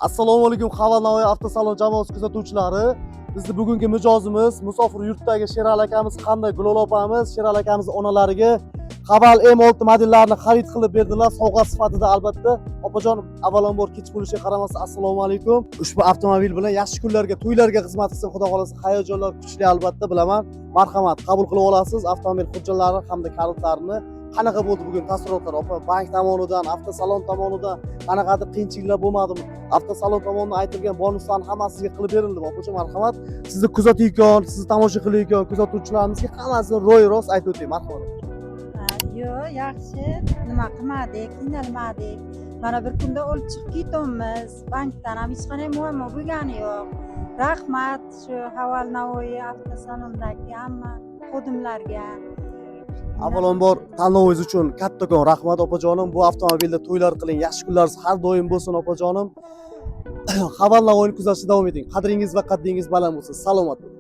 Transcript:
Assalomu alaykum Xavanavoy avtosalon jamoasi kuzatuvchilari. Bizni bugungi mijozimiz musofir yurtdagi Sherali akamiz qanday Gulol opamiz, Sherali akamiz onalariga Xaval M6 modellarini xarid qilib berdilar, sovg'a sifatida albatta. Opajon, avvalambor kech bo'lishiga qaramasdan assalomu alaykum. Ushbu avtomobil bilan yaxshi kunlarga, to'ylarga xizmat qilsin, xudo xolasa. Hayajonlar kuchli albatta, bilaman. Marhamat, qabul qilib olasiz avtomobil hujjatlari hamda kalitlarini. Qanaqa bo'ldi bugun taassurotlar opa? Bank tomonidan, avtosalon tomonidan qanaqadir qiyinchiliklar bo'lmadimi? Avtosalon tomonidan aytilgan bonuslarni hammasiga qilib berildi. Opajon, marhamat. Sizni kuzatayotgan, sizni tomosha qilayotgan kuzatuvchilarimizga hammasini ro'y-rost aytib o'ting, marhamat. Yo'q, yaxshi. Nima qilmadik, qiynalmadik. Mana bir kunda olib chiqib ketyapmiz. Bankdan ham hech qanday muammo bo'lgani yo'q. Rahmat shu Xaval Navoiy avtosalondagi hamma xodimlarga. Avvalambor tanlovingiz uchun kattakon rahmat opajonim. Bu avtomobilda to'ylar qiling, yaxshi kunlaringiz har doim bo'lsin opajonim. Xaval Navoiyni kuzatishda davom eting. Qadringiz va qaddingiz baland bo'lsin. Salomat bo'ling.